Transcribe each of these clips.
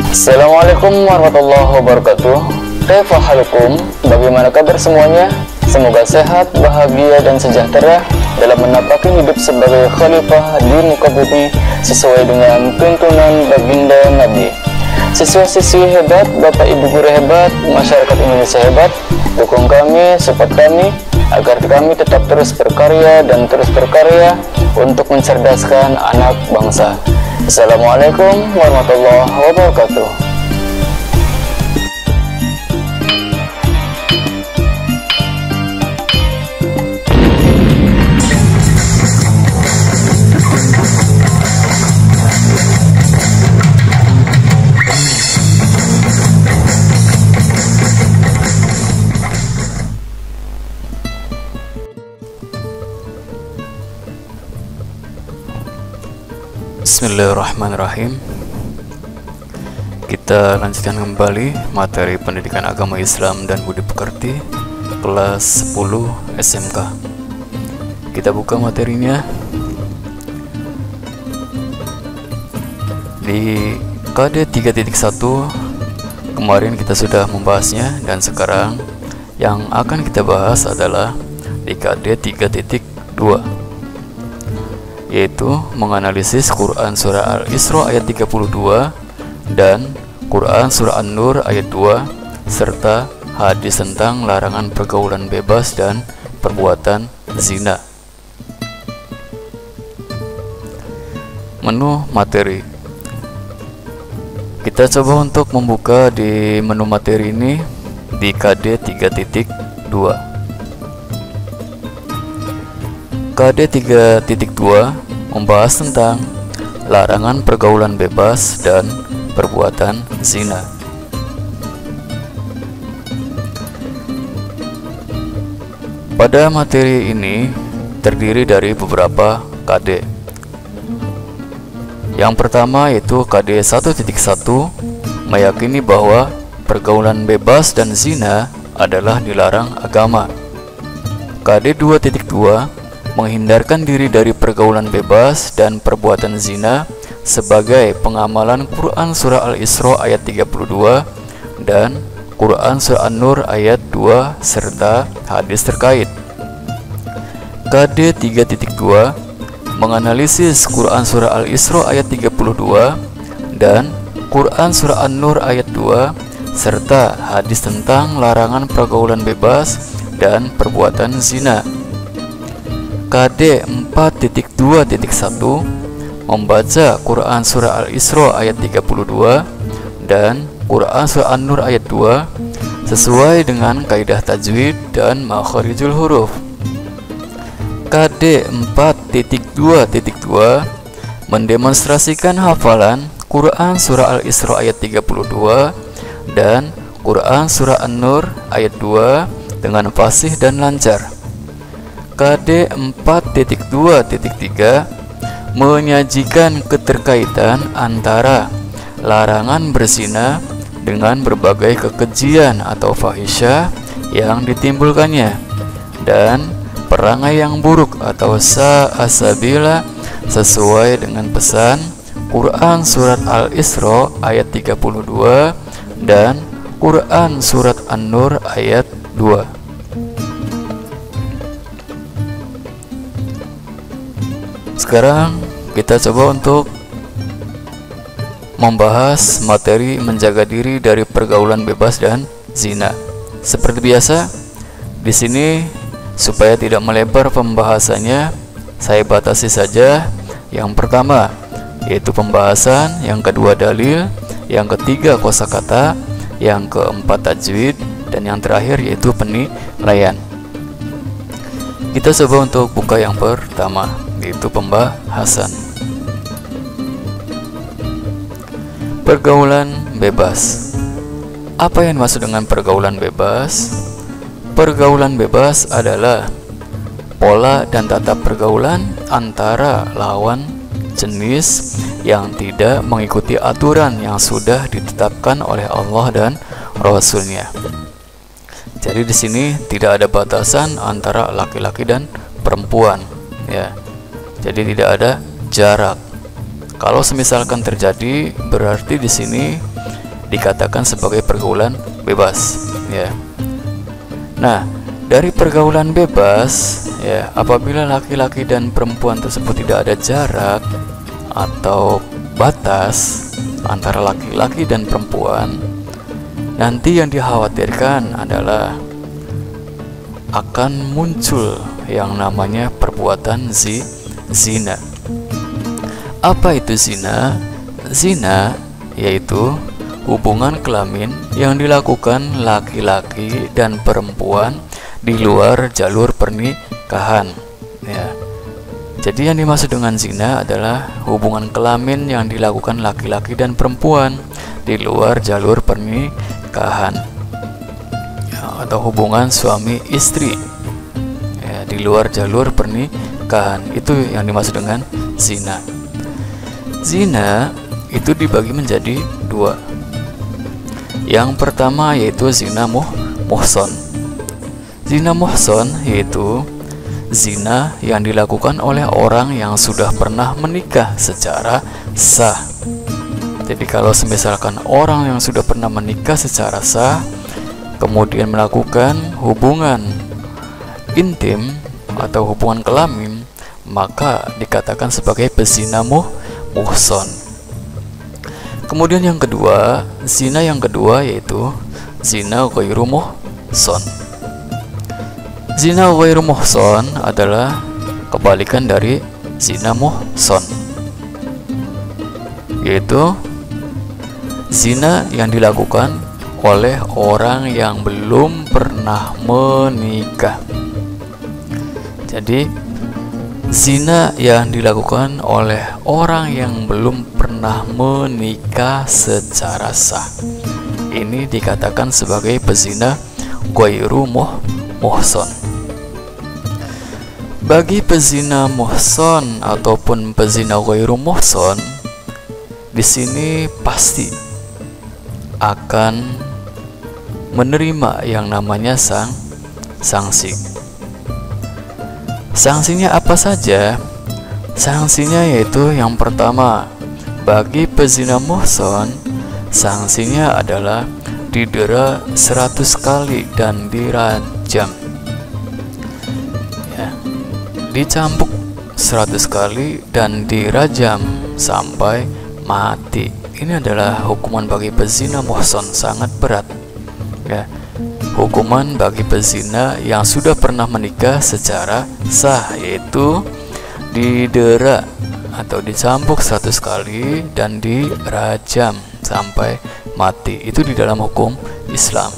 Assalamualaikum warahmatullahi wabarakatuh. Kaifa halukum? Bagaimana kabar semuanya? Semoga sehat, bahagia, dan sejahtera dalam menapaki hidup sebagai khalifah di muka bumi sesuai dengan tuntunan baginda Nabi. Siswa-siswi hebat, bapak ibu guru hebat, masyarakat Indonesia hebat, dukung kami, support kami agar kami tetap terus berkarya dan terus berkarya untuk mencerdaskan anak bangsa. Assalamualaikum warahmatullahi wabarakatuh. Bismillahirrahmanirrahim. Kita lanjutkan kembali materi pendidikan agama Islam dan budi pekerti kelas 10 SMK. Kita buka materinya di KD 3.1. Kemarin kita sudah membahasnya dan sekarang yang akan kita bahas adalah di KD 3.2, yaitu menganalisis Quran Surah Al-Isra ayat 32 dan Quran Surah An-Nur ayat 2 serta hadis tentang larangan pergaulan bebas dan perbuatan zina. Menu materi. Kita coba untuk membuka di menu materi ini di KD 3.2. KD 3.2 membahas tentang larangan pergaulan bebas dan perbuatan zina. Pada materi ini terdiri dari beberapa KD. Yang pertama yaitu KD 1.1 meyakini bahwa pergaulan bebas dan zina adalah dilarang agama. KD 2.2 menghindarkan diri dari pergaulan bebas dan perbuatan zina sebagai pengamalan Quran Surah Al-Isra ayat 32 dan Quran Surah An-Nur ayat 2 serta hadis terkait. KD 3.2 menganalisis Quran Surah Al-Isra ayat 32 dan Quran Surah An-Nur ayat 2 serta hadis tentang larangan pergaulan bebas dan perbuatan zina. KD 4.2.1 membaca Quran Surah Al-Isra ayat 32 dan Quran Surah An-Nur ayat 2 sesuai dengan kaidah tajwid dan makharijul huruf. KD 4.2.2 mendemonstrasikan hafalan Quran Surah Al-Isra ayat 32 dan Quran Surah An-Nur ayat 2 dengan fasih dan lancar. KD 4.2.3 menyajikan keterkaitan antara larangan berzina dengan berbagai kekejian atau fahisyah yang ditimbulkannya dan perangai yang buruk atau sa'asabila sesuai dengan pesan Quran Surat Al-Isra ayat 32 dan Quran Surat An-Nur ayat 2. Sekarang kita coba untuk membahas materi menjaga diri dari pergaulan bebas dan zina. Seperti biasa, di sini supaya tidak melebar pembahasannya, saya batasi saja yang pertama yaitu pembahasan, yang kedua dalil, yang ketiga kosakata, yang keempat tajwid, dan yang terakhir yaitu penilaian. Kita coba untuk buka yang pertama, yaitu pembahasan pergaulan bebas. Apa yang dimaksud dengan pergaulan bebas? Pergaulan bebas adalah pola dan tata pergaulan antara lawan jenis yang tidak mengikuti aturan yang sudah ditetapkan oleh Allah dan Rasul-Nya. Jadi di sini tidak ada batasan antara laki-laki dan perempuan, ya. Jadi tidak ada jarak. Kalau semisalkan terjadi, berarti di sini dikatakan sebagai pergaulan bebas, ya. Nah, dari pergaulan bebas, ya, apabila laki-laki dan perempuan tersebut tidak ada jarak atau batas antara laki-laki dan perempuan, nanti yang dikhawatirkan adalah akan muncul yang namanya perbuatan zina. Apa itu zina? Zina yaitu hubungan kelamin yang dilakukan laki-laki dan perempuan di luar jalur pernikahan, ya. Jadi yang dimaksud dengan zina adalah hubungan kelamin yang dilakukan laki-laki dan perempuan di luar jalur pernikahan, ya, atau hubungan suami istri, ya, di luar jalur pernikahan. Itu yang dimaksud dengan zina. Zina itu dibagi menjadi dua. Yang pertama yaitu zina muhson. Zina muhson yaitu zina yang dilakukan oleh orang yang sudah pernah menikah secara sah. Jadi kalau misalkan orang yang sudah pernah menikah secara sah kemudian melakukan hubungan intim atau hubungan kelamin, maka dikatakan sebagai pezina muhson. Kemudian yang kedua, zina yang kedua yaitu zina ghairu muhson. Zina ghairu muhson adalah kebalikan dari zina muhson, yaitu zina yang dilakukan oleh orang yang belum pernah menikah. Jadi zina yang dilakukan oleh orang yang belum pernah menikah secara sah, ini dikatakan sebagai pezina ghairu muhson. Bagi pezina muhson ataupun pezina ghairu muhson, di sini pasti akan menerima yang namanya sanksi. Sanksinya apa saja? Sanksinya yaitu yang pertama, bagi pezina muhson, sanksinya adalah didera 100 kali dan dirajam, ya, dicambuk 100 kali dan dirajam sampai mati. Ini adalah hukuman bagi pezina muhson, sangat berat, ya. Hukuman bagi pezina yang sudah pernah menikah secara sah yaitu didera atau dicambuk 100 kali dan dirajam sampai mati. Itu di dalam hukum Islam.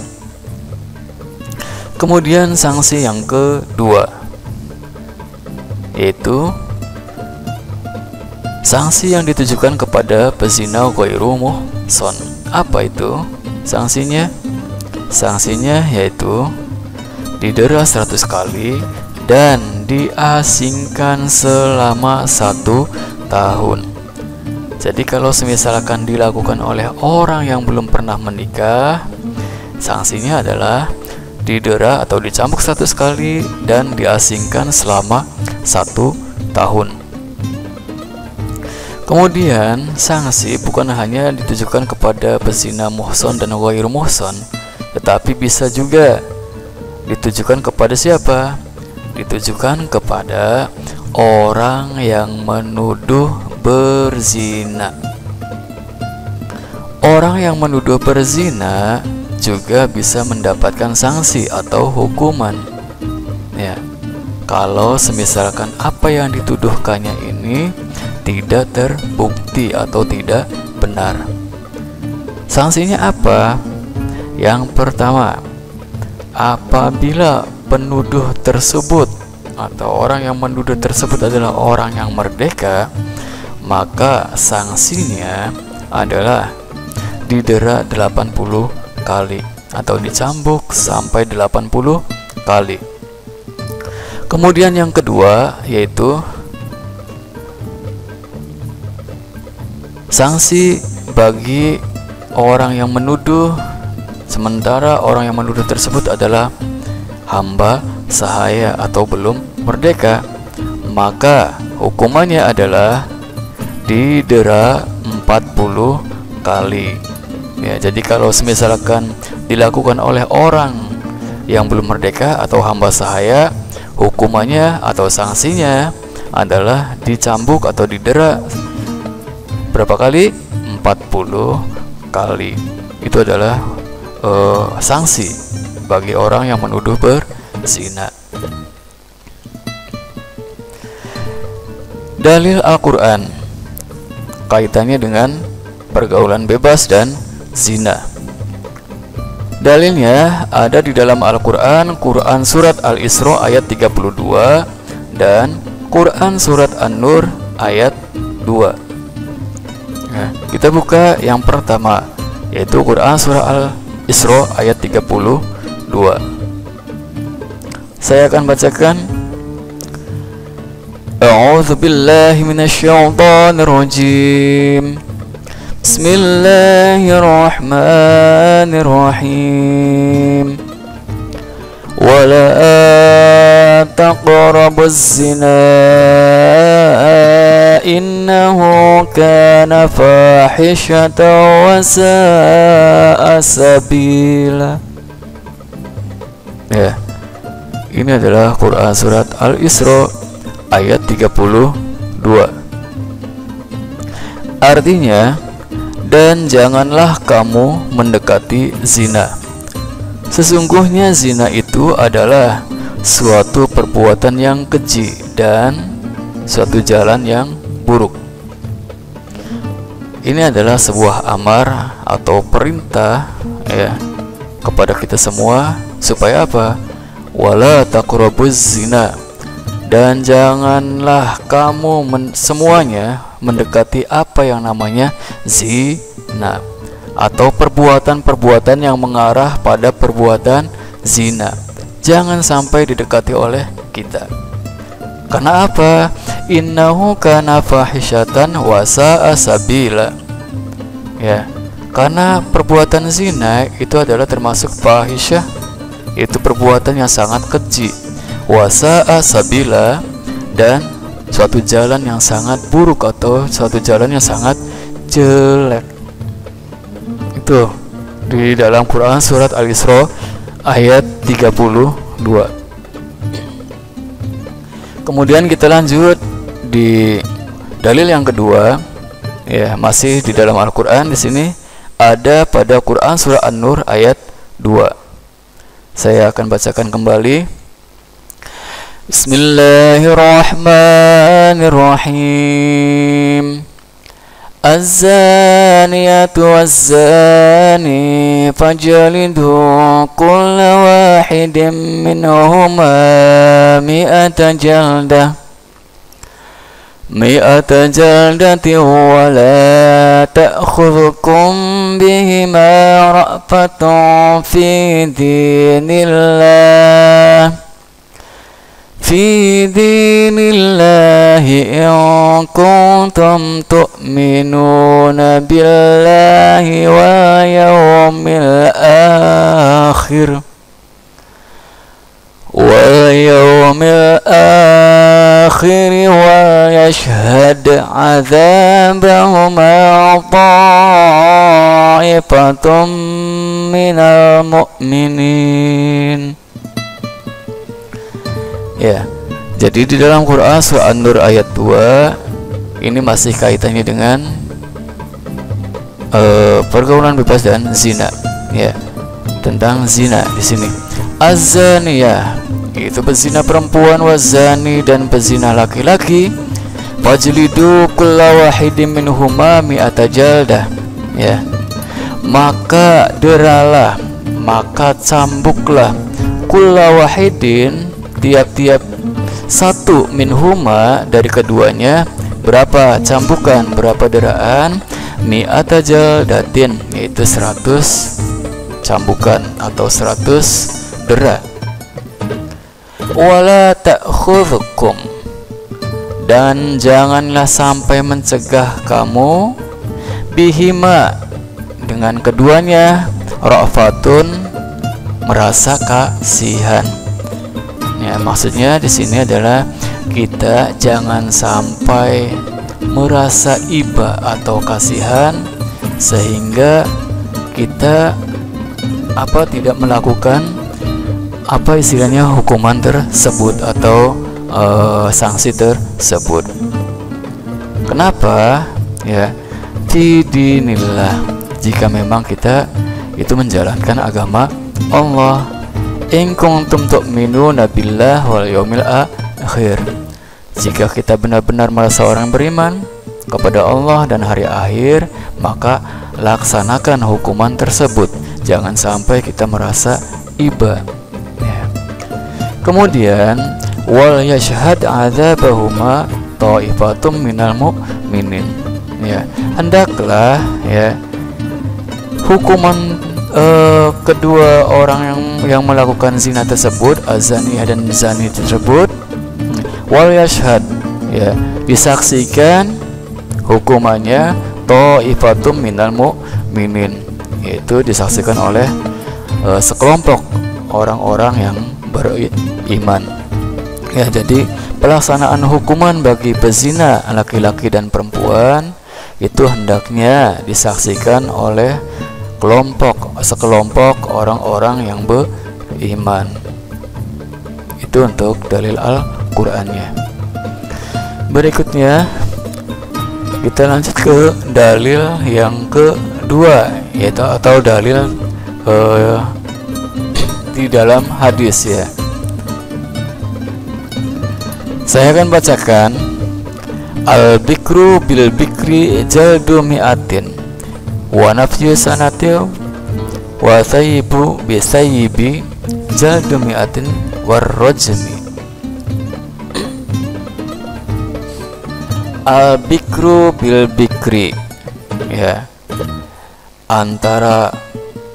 Kemudian sanksi yang kedua yaitu sanksi yang ditujukan kepada pezina ghairu muhson. Apa itu sanksinya? Sanksinya yaitu didera 100 kali dan diasingkan selama 1 tahun. Jadi kalau misalkan dilakukan oleh orang yang belum pernah menikah, sanksinya adalah didera atau dicambuk 100 kali dan diasingkan selama 1 tahun. Kemudian sanksi bukan hanya ditujukan kepada pezina muhson dan ghairu muhson, tetapi bisa juga ditujukan kepada siapa? Ditujukan kepada orang yang menuduh berzina. Orang yang menuduh berzina juga bisa mendapatkan sanksi atau hukuman, ya, kalau semisalkan apa yang dituduhkannya ini tidak terbukti atau tidak benar. Sanksinya apa? Yang pertama, apabila penuduh tersebut atau orang yang menuduh tersebut adalah orang yang merdeka, maka sanksinya adalah didera 80 kali atau dicambuk sampai 80 kali. Kemudian yang kedua yaitu sanksi bagi orang yang menuduh, sementara orang yang menuduh tersebut adalah hamba sahaya atau belum merdeka, maka hukumannya adalah didera 40 kali. Ya, jadi kalau misalkan dilakukan oleh orang yang belum merdeka atau hamba sahaya, hukumannya atau sanksinya adalah dicambuk atau didera berapa kali? 40 kali. Itu adalah sanksi bagi orang yang menuduh berzina. Dalil Al-Quran kaitannya dengan pergaulan bebas dan zina. Dalilnya ada di dalam Al-Quran, Quran Surat Al-Isra ayat 32 dan Quran Surat An-Nur ayat 2. Nah, kita buka yang pertama, yaitu Quran Surah Al-Isra ayat 32. Saya akan bacakan. A'udzu billahi minasyaitonir rajim. Bismillahirrahmanirrahim. Wala taqrabuz zina innahu kana fahishatan wa sa'a sabila. Ya, ini adalah Quran Surat Al-Isra ayat 32. Artinya, dan janganlah kamu mendekati zina. Sesungguhnya zina itu adalah suatu perbuatan yang keji dan suatu jalan yang buruk. Ini adalah sebuah amar atau perintah ya kepada kita semua supaya apa? Wala taqrabuz zina. Dan janganlah kamu semuanya mendekati apa yang namanya zina atau perbuatan-perbuatan yang mengarah pada perbuatan zina. Jangan sampai didekati oleh kita. Karena apa? Innahu kana fahisyatan wa sa'a sabila. Ya, karena perbuatan zina itu adalah termasuk fahisyah, itu perbuatan yang sangat keji. Wa sa'a sabila, dan suatu jalan yang sangat buruk atau suatu jalan yang sangat jelek. Itu di dalam Quran Surat Al-Isra ayat 32. Kemudian kita lanjut di dalil yang kedua, ya masih di dalam Al-Quran. Di sini ada pada Quran Surah An-Nur ayat 2. Saya akan bacakan kembali. Bismillahirrahmanirrahim. Az-zaniyatu waz-zani fajlidu kulla wahidin minhuma mi'ata jaldah wa la ta'khudhukum bihima ra'fatun fi dinillahi in kuntum tu'minuna billahi wa yawmil akhir wa yashhad 'adzabahuma ta'ifatun minal mu'minin. Ya, jadi di dalam Quran Surah An-Nur ayat 2 ini masih kaitannya dengan pergaulan bebas dan zina. Ya, tentang zina di sini. Az-zaniyah itu pezina perempuan, wazani dan pezina laki-laki. Fajlidu kulla wahidin minhuma mi'ata jaldah. Ya, maka deralah, maka cambuklah kulla wahidin, tiap-tiap satu minhuma dari keduanya, berapa cambukan, berapa deraan? Mi'ata jaldatin, yaitu 100 cambukan atau 100 dera. Wala ta'khudhukum, dan janganlah sampai mencegah kamu bihima, dengan keduanya, ra'fatun, merasa kasihan. Ya, maksudnya di sini adalah kita jangan sampai merasa iba atau kasihan sehingga kita tidak melakukan istilahnya hukuman tersebut atau sanksi tersebut. Kenapa? Ya, fi dinillah, jika memang kita itu menjalankan agama Allah. In kuntum tu'minuna billah wal yaumil akhir, jika kita benar-benar merasa orang beriman kepada Allah dan hari akhir, maka laksanakan hukuman tersebut. Jangan sampai kita merasa iba. Ya. Kemudian wal yashhad adzabahuma ta'ifatum minal mu'minin. Ya, hendaklah ya hukuman kedua orang yang melakukan zina tersebut, azaniyah dan zani tersebut, wal yashhad, ya, disaksikan hukumannya ta'ifatum minal mu'minin, yaitu disaksikan oleh sekelompok orang-orang yang beriman. Ya, jadi pelaksanaan hukuman bagi pezina laki-laki dan perempuan itu hendaknya disaksikan oleh sekelompok orang-orang yang beriman. Itu untuk dalil Al-Qur'annya. Berikutnya kita lanjut ke dalil yang kedua, yaitu atau dalil di dalam hadis, ya. Saya akan bacakan. Al-bikru bil bikri jaldu mi'atin wa nafyu sanatil wa thayyibu bi thayyibi jaldu mi'atin war rajmi. Al-bikru bil bikri, ya, antara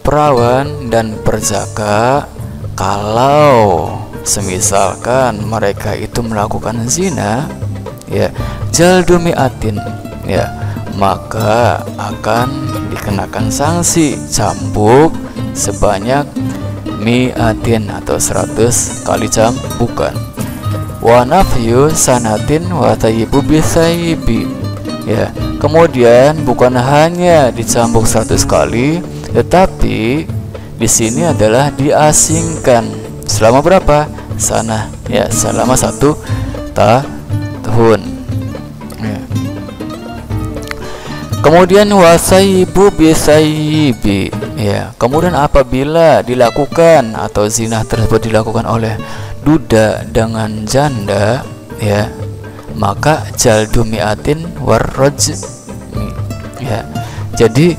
perawan dan perjaka, kalau semisalkan mereka itu melakukan zina, ya, jaldu mi'atin, ya, maka akan dikenakan sanksi cambuk sebanyak mi'atin atau 100 kali cambukan. Wa nafyu sanatin wa thayyibu bisayyibi, ya, kemudian bukan hanya dicambuk 100 kali, tetapi di sini adalah diasingkan selama berapa? Sana, ya, selama 1 tahun. Ya. Kemudian wasayyibu bisayyibi, ya, kemudian apabila dilakukan atau zina tersebut dilakukan oleh duda dengan janda, ya, maka jaldu mi'atin war rajmi, ya, jadi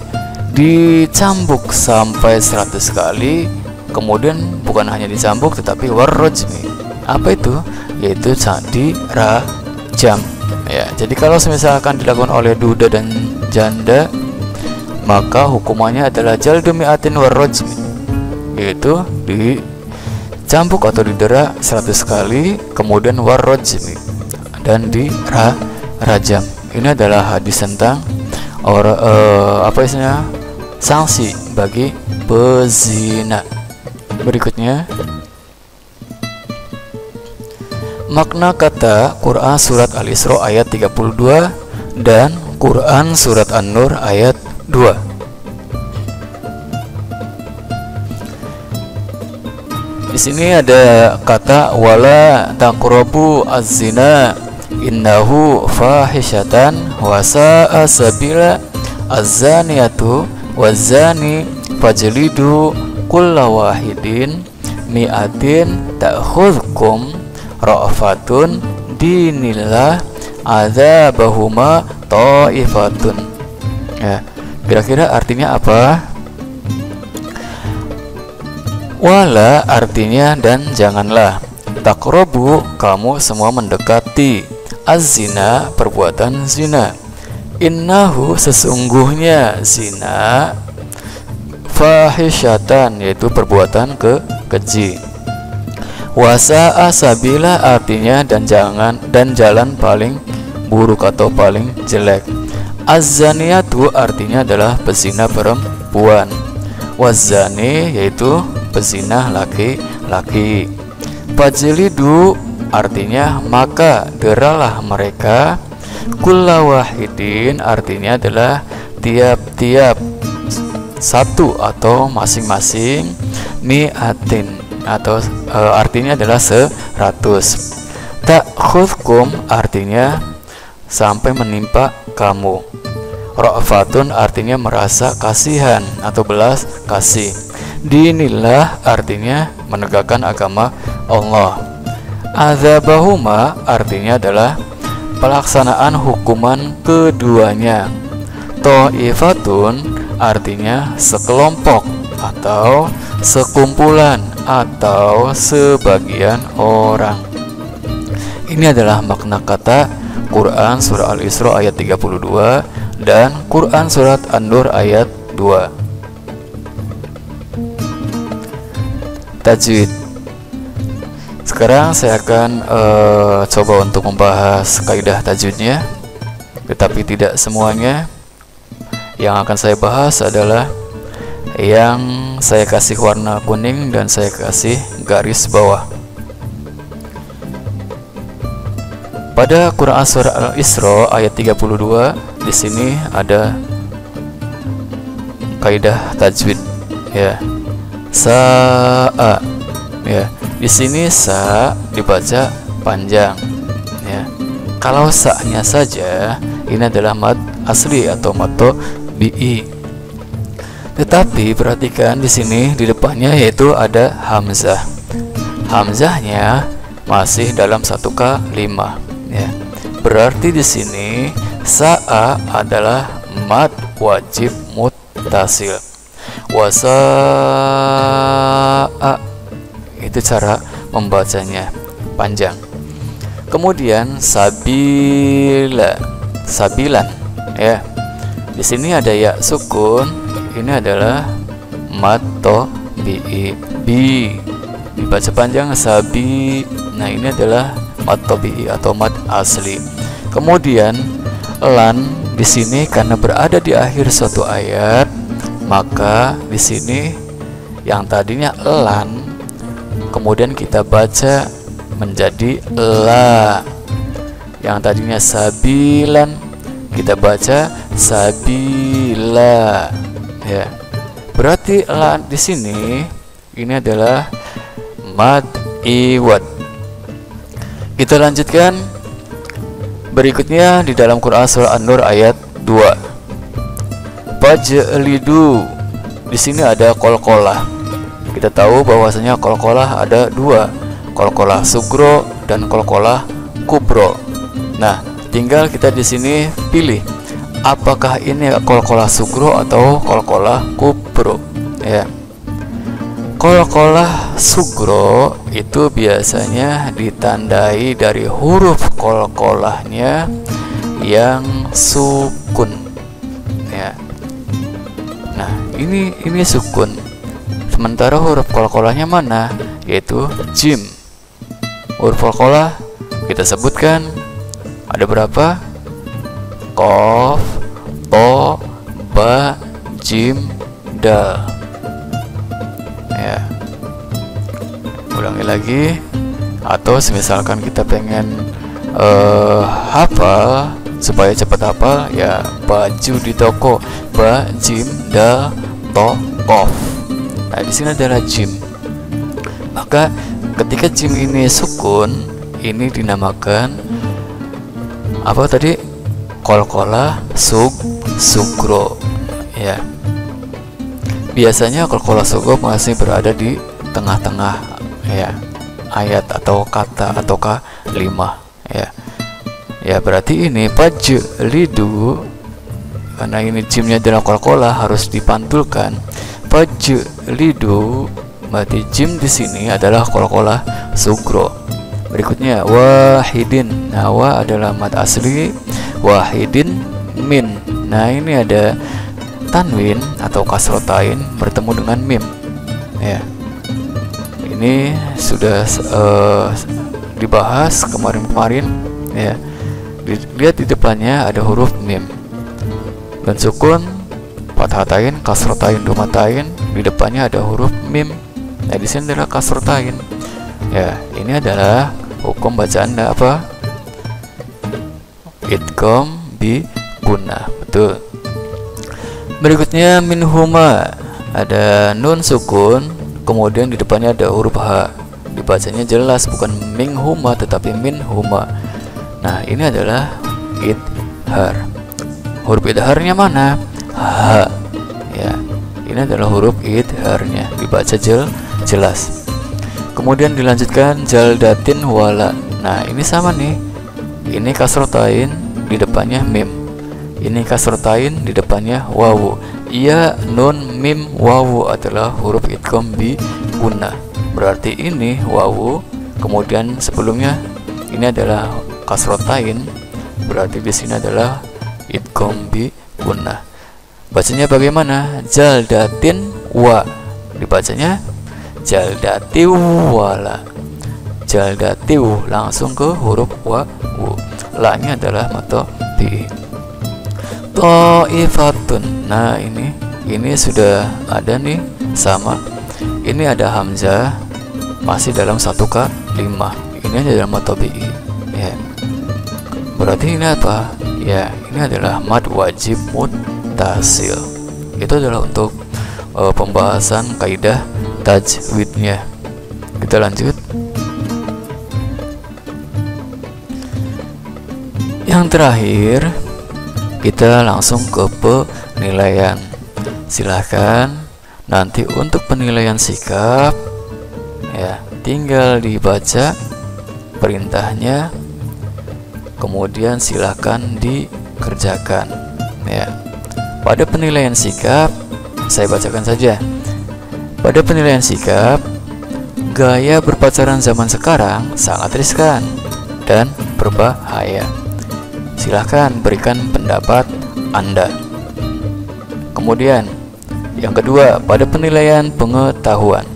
dicambuk sampai 100 kali. Kemudian bukan hanya dicambuk tetapi war rajmi. Apa itu? Yaitu dirajam, ya. Jadi kalau misalkan dilakukan oleh duda dan janda, maka hukumannya adalah jaldu mi'atin war rajmi, yaitu dicambuk atau didera 100 kali, kemudian war rajmi, dan dirajam. Ini adalah hadis tentang sanksi bagi pezina. Berikutnya, makna kata Quran surat Al-Isra ayat 32 dan Quran surat An-Nur ayat 2. Di sini ada kata wala taqrabu az-zina innahu fahisyatan wa sa'a sabila az-zaniyatu waz-zani fajlidu kulla wahidin mi'atin ta'khudhukum ra'fatun dinillah adzabahuma ta'ifatun. Ya, kira-kira artinya apa? Wala artinya dan janganlah, taqrabu kamu semua mendekati, az-zina perbuatan zina, innahu sesungguhnya zina, fahisyatan yaitu perbuatan keji, wasa'a sabila artinya dan jalan paling buruk atau paling jelek, az-zaniyatu artinya adalah pezina perempuan, waz-zani yaitu pezina laki-laki, fajlidu artinya maka deralah mereka, kulla wahidin artinya adalah tiap-tiap satu atau masing-masing, mi'atin atau artinya adalah 100. Ta'khudkum artinya sampai menimpa kamu. Ra'fatun artinya merasa kasihan atau belas kasih. Dinillah artinya menegakkan agama Allah. Azabahuma artinya adalah pelaksanaan hukuman keduanya. Ta'ifatun artinya sekelompok atau sekumpulan atau sebagian orang. Ini adalah makna kata Quran Surah Al-Isra ayat 32 dan Quran Surat An-Nur ayat 2. Tajwid. Sekarang saya akan coba untuk membahas kaidah tajwidnya, tetapi tidak semuanya. Yang akan saya bahas adalah yang saya kasih warna kuning dan saya kasih garis bawah. Pada Quran Surah Al-Isra ayat 32, di sini ada kaidah tajwid, ya. Sa'a, ya. Di sini sa dibaca panjang, ya. Kalau sa-nya saja, ini adalah mad asli atau mad bi'i. Tetapi perhatikan di sini di depannya yaitu ada hamzah. Hamzahnya masih dalam satu kalimat, ya. Berarti di sini sa'a adalah mad wajib muttasil. Wasa'a itu cara membacanya panjang. Kemudian sabila, sabilan, ya. Di sini ada ya sukun, ini adalah mad tabi'i, bi dibaca panjang sabi. Nah, ini adalah mad tabi'i atau mad asli. Kemudian lan di sini karena berada di akhir suatu ayat, maka di sini yang tadinya lan kemudian kita baca menjadi la. Yang tadinya sabilan kita baca sabila, ya. Berarti la di sini ini adalah mad iwad. Kita lanjutkan berikutnya di dalam Quran Surah An-Nur ayat 2. Fajlidu, di sini ada qalqalah. Kita tahu bahwasanya qalqalah ada dua, qalqalah sugro dan qalqalah kubro. Nah, tinggal kita di sini pilih apakah ini qalqalah sugro atau qalqalah kubro, ya. Qalqalah sugro itu biasanya ditandai dari huruf qalqalahnya yang sukun, ya. Nah, ini sukun. Sementara huruf qalqalahnya mana? Yaitu jim. Huruf qalqalah kita sebutkan ada berapa? Qaf, to, ba, jim, dal. Ya. Ulangi lagi. Atau misalkan kita pengen hafal supaya cepat hafal, ya baju di toko, ba, jim, dal, to, qaf. Nah, di sini adalah jim. Maka ketika jim ini sukun, ini dinamakan apa tadi? Qalqalah sugro, ya. Biasanya qalqalah sugro masih berada di tengah-tengah, ya, ayat atau kata atau kalimat, ya. Ya, berarti ini fajlidu, karena ini jimnya adalah qalqalah harus dipantulkan. Fajlidu, berarti jim di sini adalah qalqalah sugro. Berikutnya wahidin. Nah, wa adalah mad asli, wahidin min. Nah, ini ada tanwin atau kasrotain bertemu dengan mim, ya. Ini sudah dibahas kemarin-kemarin, ya. Lihat di depannya ada huruf mim dan sukun, fathatain, kasrotain, domatain. Di depannya ada huruf mim. Nah, di sini adalah kasrotain. Ya, ini adalah hukum bacaan apa? Idgham bi gunnah. Betul. Berikutnya minhuma, ada nun sukun, kemudian di depannya ada huruf H. Dibacanya jelas, bukan minhuma tetapi minhuma. Nah, ini adalah idhar. Huruf idharnya mana? H. Ya, ini adalah huruf idharnya, dibaca jelas. Kemudian dilanjutkan jaldatin wala. Nah, ini sama nih. Ini kasrotain, di depannya mim. Ini kasrotain, di depannya wawu. Ia nun mim wawu adalah huruf idgham bi gunnah. Berarti ini wawu, kemudian sebelumnya ini adalah kasrotain, berarti di sini adalah idgham bi gunnah. Bacanya bagaimana? Jaldatin wa. Dibacanya jaldatiu wala. Jaldatiu, langsung ke huruf wawu. La-nya adalah mata bi. Ta'ifatun. Nah, ini sudah ada nih, sama. Ini ada hamzah, masih dalam 1K5. Ini adalah mata bi. Ya. Berarti ini apa? Ya, ini adalah mad wajib muttasil. Itu adalah untuk pembahasan kaidah tajwidnya. Kita lanjut. Yang terakhir, kita langsung ke penilaian. Silahkan nanti untuk penilaian sikap, ya, tinggal dibaca perintahnya, kemudian silahkan dikerjakan. Ya, pada penilaian sikap, saya bacakan saja. Pada penilaian sikap, gaya berpacaran zaman sekarang sangat riskan dan berbahaya. Silahkan berikan pendapat Anda. Kemudian yang kedua, pada penilaian pengetahuan,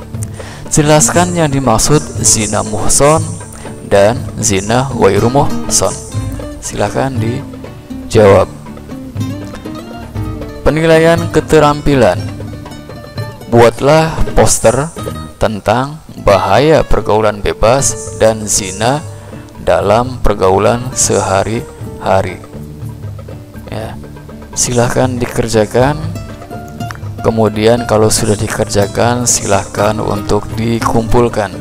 jelaskan yang dimaksud zina muhson dan zina ghairu muhson. Silahkan dijawab. Penilaian keterampilan, buatlah poster tentang bahaya pergaulan bebas dan zina dalam pergaulan sehari-hari. Ya, silahkan dikerjakan. Kemudian kalau sudah dikerjakan, silahkan untuk dikumpulkan.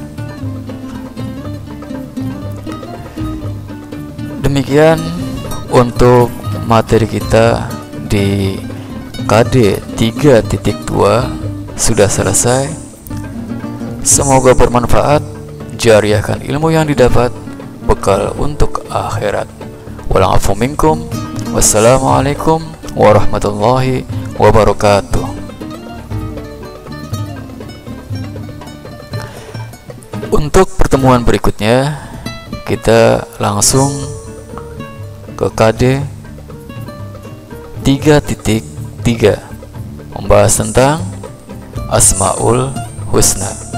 Demikian untuk materi kita di KD 3.2 sudah selesai. Semoga bermanfaat, jariahkan ilmu yang didapat, bekal untuk akhirat. Wal'afu minkum. Wassalamualaikum warahmatullahi wabarakatuh. Untuk pertemuan berikutnya, kita langsung ke KD 3.3, membahas tentang Asmaul Husna.